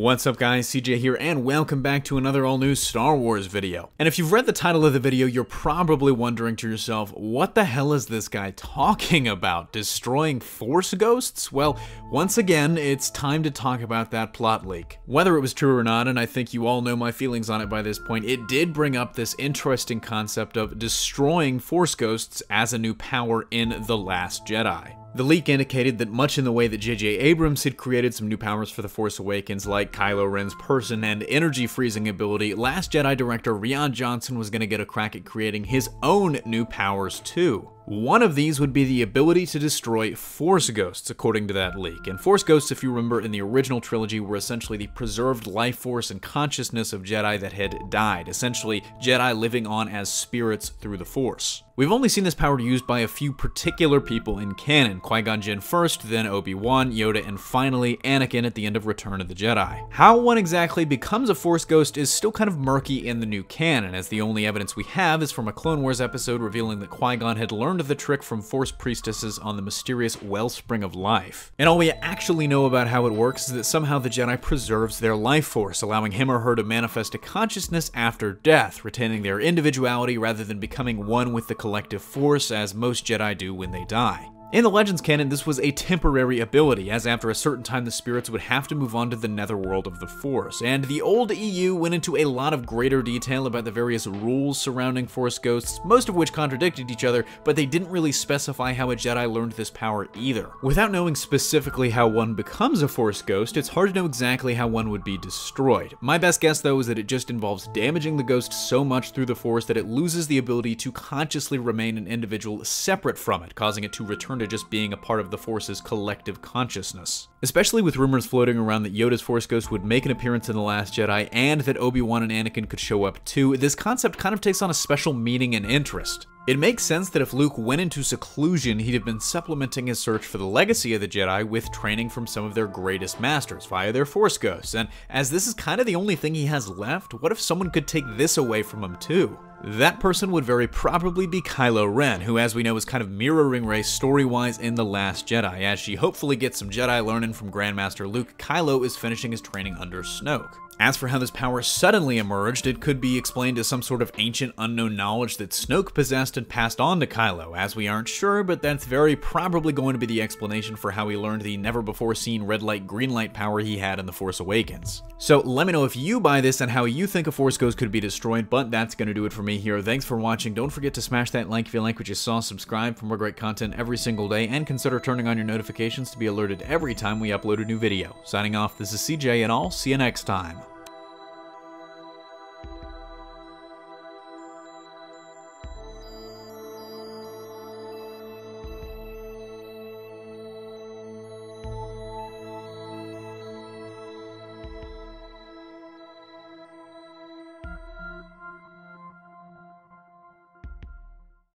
What's up guys, CJ here, and welcome back to another all-new Star Wars video. And if you've read the title of the video, you're probably wondering to yourself, what the hell is this guy talking about? Destroying Force ghosts? Well, once again, it's time to talk about that plot leak. Whether it was true or not, and I think you all know my feelings on it by this point, it did bring up this interesting concept of destroying Force ghosts as a new power in The Last Jedi. The leak indicated that much in the way that J.J. Abrams had created some new powers for The Force Awakens, like Kylo Ren's person and energy freezing ability, Last Jedi director Rian Johnson was going to get a crack at creating his own new powers too. One of these would be the ability to destroy Force ghosts, according to that leak. And Force ghosts, if you remember, in the original trilogy were essentially the preserved life force and consciousness of Jedi that had died, essentially Jedi living on as spirits through the Force. We've only seen this power used by a few particular people in canon, Qui-Gon Jinn first, then Obi-Wan, Yoda, and finally Anakin at the end of Return of the Jedi. How one exactly becomes a Force ghost is still kind of murky in the new canon, as the only evidence we have is from a Clone Wars episode revealing that Qui-Gon had learned of the trick from Force priestesses on the mysterious wellspring of life. And all we actually know about how it works is that somehow the Jedi preserves their life force, allowing him or her to manifest a consciousness after death, retaining their individuality rather than becoming one with the collective Force, as most Jedi do when they die. In the Legends canon, this was a temporary ability, as after a certain time the spirits would have to move on to the netherworld of the Force, and the old EU went into a lot of greater detail about the various rules surrounding Force ghosts, most of which contradicted each other, but they didn't really specify how a Jedi learned this power either. Without knowing specifically how one becomes a Force ghost, it's hard to know exactly how one would be destroyed. My best guess though is that it just involves damaging the ghost so much through the Force that it loses the ability to consciously remain an individual separate from it, causing it to return to just being a part of the Force's collective consciousness. Especially with rumors floating around that Yoda's Force ghost would make an appearance in The Last Jedi and that Obi-Wan and Anakin could show up too, this concept kind of takes on a special meaning and interest. It makes sense that if Luke went into seclusion, he'd have been supplementing his search for the legacy of the Jedi with training from some of their greatest masters via their Force ghosts, and as this is kind of the only thing he has left, what if someone could take this away from him too? That person would very probably be Kylo Ren, who as we know is kind of mirroring Rey story-wise in The Last Jedi. As she hopefully gets some Jedi learning from Grandmaster Luke, Kylo is finishing his training under Snoke. As for how this power suddenly emerged, it could be explained as some sort of ancient unknown knowledge that Snoke possessed and passed on to Kylo, as we aren't sure, but that's very probably going to be the explanation for how he learned the never-before-seen red light green light power he had in The Force Awakens. So let me know if you buy this and how you think a Force ghost could be destroyed, but that's going to do it for me here. Thanks for watching. Don't forget to smash that like if you like what you saw, subscribe for more great content every single day, and consider turning on your notifications to be alerted every time we upload a new video. Signing off, this is CJ, and I'll see you next time.